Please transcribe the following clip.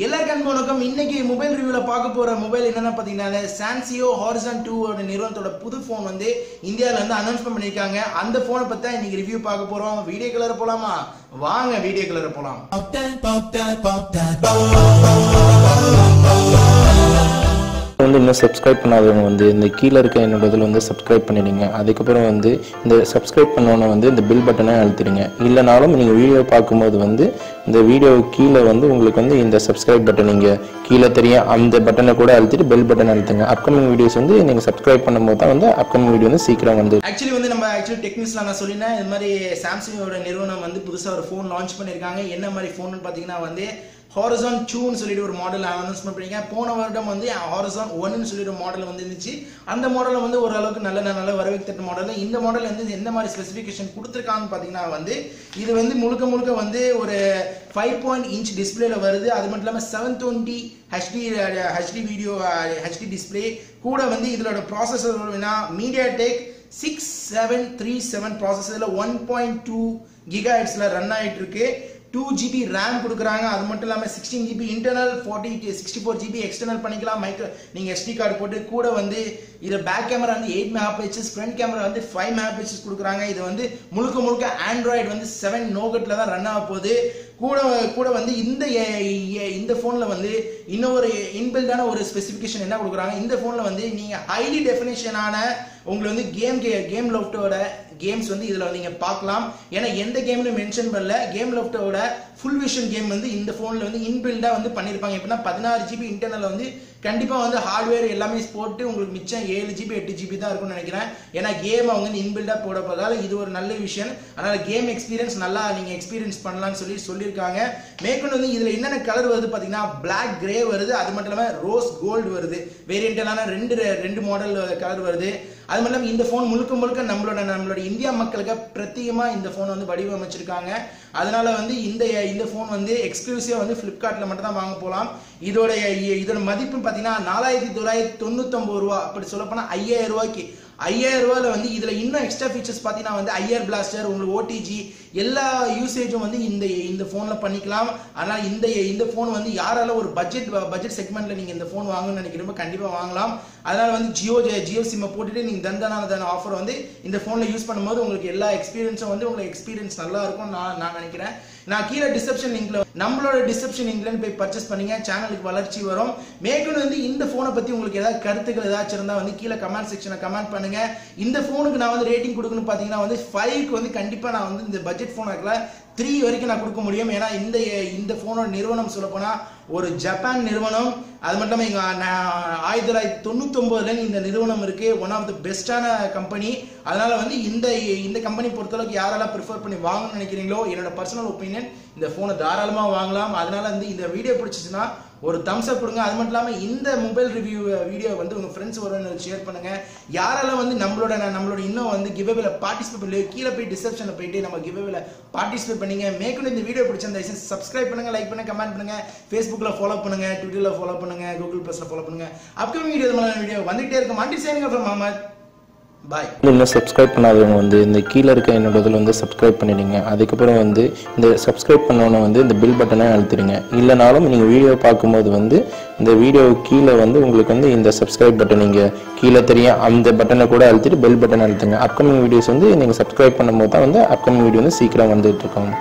எல்லாருக்கும் வணக்கம். இன்னைக்கு மொபைல் ரிவ்யூல பார்க்க போற மொபைல் என்னன்னா பாத்தீங்கன்னா சான்சியோ ஹாரிசான் 2 ஓட நிறுவனத்தோட புது போன் வந்து இந்தியால வந்து அனௌன்ஸ்மென்ட் பண்ணிருக்காங்க. அந்த போனை பத்தி தான் இன்னைக்கு ரிவ்யூ பார்க்க போறோம். வீடியோ கலர் போலாமா? வாங்க வீடியோ கலர் போலாம். வந்து இன்னும் சப்ஸ்கிரைப் பண்ணாதவங்க வந்து இந்த கீழே இருக்க என்னோட இதில் வந்து சப்ஸ்கிரைப் பண்ணிடுங்க. அதுக்கப்புறம் வந்து இந்த சப்ஸ்கிரைப் பண்ணோன்னே வந்து இந்த பில் பட்டனை அழுத்திடுங்க. இல்லைனாலும் நீங்கள் வீடியோ பார்க்கும்போது வந்து இந்த வீடியோ கீழே வந்து உங்களுக்கு வந்து இந்த சப்ஸ்கிரைப் பட்டன் நீங்கள் கீழே தெரியும் அந்த பட்டனை கூட அழுத்திட்டு பெல் பட்டன் அழுத்துங்க. அப்கமிங் வீடியோஸ் வந்து நீங்கள் சப்ஸ்கிரைப் பண்ணும்போது தான் வந்து அப்கமிங் வீடியோ வந்து சீக்கிரம் வந்து ஆக்சுவலி வந்து நம்ம டெக்னிக்ஸ்ல நான் சொல்லினேன். இது மாதிரி சாம்சங்கோட நிறுவனம் வந்து புதுசாக ஒரு ஃபோன் லான்ச் பண்ணியிருக்காங்க. என்ன மாதிரி ஃபோன் பார்த்தீங்கன்னா வந்து ஹாரிசான் 2 சொல்லிட்டு ஒரு மாடல் அனௌன்ஸ்மென்ட் பண்ணிருக்காங்க. போன வருடம் வந்து ஹாரிசான் 1 சொல்லிட்டு ஒரு மாடல் வந்து இருந்துச்சு. அந்த மாடல் வந்து ஓரளவுக்கு நல்ல வரவேற்ற மாடல். இந்த மாடல் வந்து எந்த மாதிரி ஸ்பெசிஃபிகேஷன் கொடுத்துருக்காங்கன்னு பார்த்தீங்கன்னா வந்து இது வந்து முழுக்க வந்து ஒரு 5.0 இன்ச் டிஸ்பிளேல வருது. அது மட்டும் இல்லாமல் 720 HD வீடியோ HD டிஸ்பிளே கூட வந்து இதோட ப்ராசஸர் மீடியாடெக் 6737 ப்ராசஸர்ல 1.2 GHz ரன் ஆயிட்டு இருக்கு. 2 GB RAM கொடுக்குறாங்க. அது மட்டும் இல்லாமல் 16 GB இன்டர்னல் 64 GB எக்ஸ்டர்னல் பண்ணிக்கலாம். நீங்கள் SD கார்டு போட்டு கூட வந்து இது பேக் கேமரா வந்து 8 MP, ஃப்ரண்ட் கேமரா வந்து 5 MP கொடுக்குறாங்க. இது வந்து முழுக்க ஆண்ட்ராய்டு வந்து 7 நோகட்ல தான் ரன் ஆக போகுது. கூட வந்து இந்த ஃபோனில் வந்து இன்னொரு இன்பில்டான ஒரு ஸ்பெசிஃபிகேஷன் என்ன கொடுக்குறாங்க, இந்த ஃபோனில் வந்து நீங்கள் ஹைலி டெஃபினேஷனான உங்களுக்கு வந்து கேம் லெஃப்டோட கேம்ஸ் வந்து இதில் நீங்கள் பார்க்கலாம். ஏன்னா எந்த கேம்லையும் மென்ஷன் பண்ணல. கேம் லெஃப்டோட ஃபுல் விஷன் கேம் வந்து இந்த ஃபோனில் வந்து இன்பில்டாக வந்து பண்ணியிருப்பாங்க. எப்படின்னா 16 GB இன்டர்னல் வந்து கண்டிப்பாக வந்து ஹார்ட்வேர் எல்லாமே போட்டு உங்களுக்கு மிச்சம் 7 GB 8 GB தான் இருக்கும்னு நினைக்கிறேன். ஏன்னா கேம் அவங்க வந்து இன்பில்டாக போட போதால இது ஒரு நல்ல விஷயம். அதனால் கேம் எக்ஸ்பீரியன்ஸ் நல்லா நீங்கள் எக்ஸ்பீரியன்ஸ் பண்ணலாம்னு சொல்லியிருக்காங்க. மேற்கொண்டு வந்து இதில் என்னென்ன கலர் வருது பார்த்தீங்கன்னா பிளாக் கிரே வருது. அது மட்டும் இல்லாமல் ரோஸ் கோல்டு வருது. வேரியண்டான ரெண்டு மாடல் கலர் வருது. அது மட்டும் இல்லாமல் இந்த ஃபோன் முழுக்க நம்மளோட இந்தியா மக்களுக்கு பிரத்யேகமாக இந்த ஃபோன் வந்து வடிவமைச்சிருக்காங்க. அதனால வந்து இந்த ஃபோன் வந்து எக்ஸ்க்ளூசிவா வந்து பிளிப்கார்ட்ல மட்டும் தான் வாங்க போகலாம். இதோட மதிப்பு பார்த்தீங்கன்னா 4999 ரூபா. அப்படி சொல்லப்போனா 5000 ரூபாய்க்கு 5000 ரூபாயில வந்து இதுல இன்னும் எக்ஸ்ட்ரா ஃபீச்சர்ஸ் பார்த்தீங்கன்னா வந்து ஐஆர் பிளாஸ்டர், உங்களுக்கு ஓடிஜி எல்லா யூசேஜும் வந்து இந்த ஃபோன்ல பண்ணிக்கலாம். ஆனால் இந்த ஃபோன் வந்து யாரால ஒரு பட்ஜெட் செக்மெண்ட்ல நீங்க இந்த ஃபோன் வாங்கணும்னு நினைக்கிறப்ப கண்டிப்பா வாங்கலாம். அதனால வந்து ஜியோ சிம்மை போட்டுட்டு நீங்க தந்தான ஆஃபர் வந்து இந்த ஃபோன்ல யூஸ் பண்ணும்போது உங்களுக்கு எல்லா எக்ஸ்பீரியன்ஸும் வந்து உங்களுக்கு எக்ஸ்பீரியன்ஸ் நல்லா இருக்கும் நான் நினைக்கிறேன். நான் கீழே டிஸ்கிரிப்ஷன் லிங்க்ல போய் பர்ச்சேஸ் பண்ணீங்க. சேனலுக்கு வளர்ச்சி வரும். மேற்கொண்டு வந்து இந்த போனை பத்தி உங்களுக்கு ஏதாவது கருத்துக்கள் ஏதாச்சும் இருந்தா வந்து கீழே கமெண்ட் செக்ஷன்ல கமெண்ட் பண்ணுங்க. இந்த போனுக்கு நான் வந்து ரேட்டிங் கொடுக்கணும் பாத்தீங்கன்னா வந்து 5க்கு வந்து கண்டிப்பா நான் வந்து இந்த பட்ஜெட் போன் ஆகல 3 வரைக்கும் நான் கொடுக்க முடியும். ஏன்னா இந்த போனோட நிறுவனம் சொல்ல போனா ஒரு ஜப்பான் நிறுவனம். அது மட்டும் இல்லாமல் 1999 இந்த நிறுவனம் இருக்கு. ஒன் ஆஃப் த பெஸ்டான கம்பெனி. அதனால வந்து இந்த கம்பெனி பொறுத்தளவுக்கு யாரெல்லாம் ப்ரிஃபர் பண்ணி வாங்கணும்னு நினைக்கிறீங்களோ என்னோட பர்சனல் ஒப்பீனியன் இந்த போனை தாராளமா வாங்கலாம். அதனால வந்து இந்த வீடியோ பிடிச்சிச்சுன்னா ஒரு தம்ஸ் அப் கொடுங்க. அது மட்டும் இல்லாமல் இந்த மொபைல் ரிவ்யூ வீடியோ வந்து உங்க ஃப்ரெண்ட்ஸ் ஷேர் பண்ணுங்க. யாரெல்லாம் வந்து நம்மளோட இன்னும் வந்து கிவ்அவேல பார்ட்டிசிபேட் பண்ணி கீழே போய் டிஸ்கிரிப்ஷன்ல போயிட்டு நம்ம கிவ்அவேல பார்ட்டிசிபேட் பண்ணீங்க. மேற்கொண்டு இந்த வீடியோ பிடிச்சிருந்தா சப்ஸ்கிரைப் பண்ணுங்க, லைக் பண்ணுங்க, கமெண்ட் பண்ணுங்க, ஃபேஸ்புக்ல ஃபாலோ பண்ணுங்க, ட்விட்டர்ல ஃபாலோ பண்ணுங்க, கூகுள் பிளஸ்ல ஃபாலோ பண்ணுங்க. அப்கமிங் வீடியோ வந்துட்டே இருக்கும். Until signing off from Muhammad. Bye. இன்னும் சப்ஸ்கிரைப் பண்ணாதவங்க வந்து இந்த கீழே இருக்க என்னோட இதில் வந்து சப்ஸ்கிரைப் பண்ணிடுங்க. அதுக்கப்புறம் வந்து இந்த சப்ஸ்கிரைப் பண்ணோன்னே வந்து இந்த பில் பட்டனை அழுத்திடுங்க. இல்லைனாலும் நீங்கள் வீடியோ பார்க்கும்போது வந்து இந்த வீடியோ கீழே வந்து உங்களுக்கு வந்து இந்த சப்ஸ்கிரைப் பட்டன் நீங்கள் கீழே தெரியும் அந்த பட்டனை கூட அழுத்திட்டு பெல் பட்டன் அழுத்துங்க. அப்கமிங் வீடியோஸ் வந்து நீங்கள் சப்ஸ்கிரைப் பண்ணும்போது தான் வந்து அப்கமிங் வீடியோ வந்து சீக்கிரம் வந்துட்டு இருக்கோம்.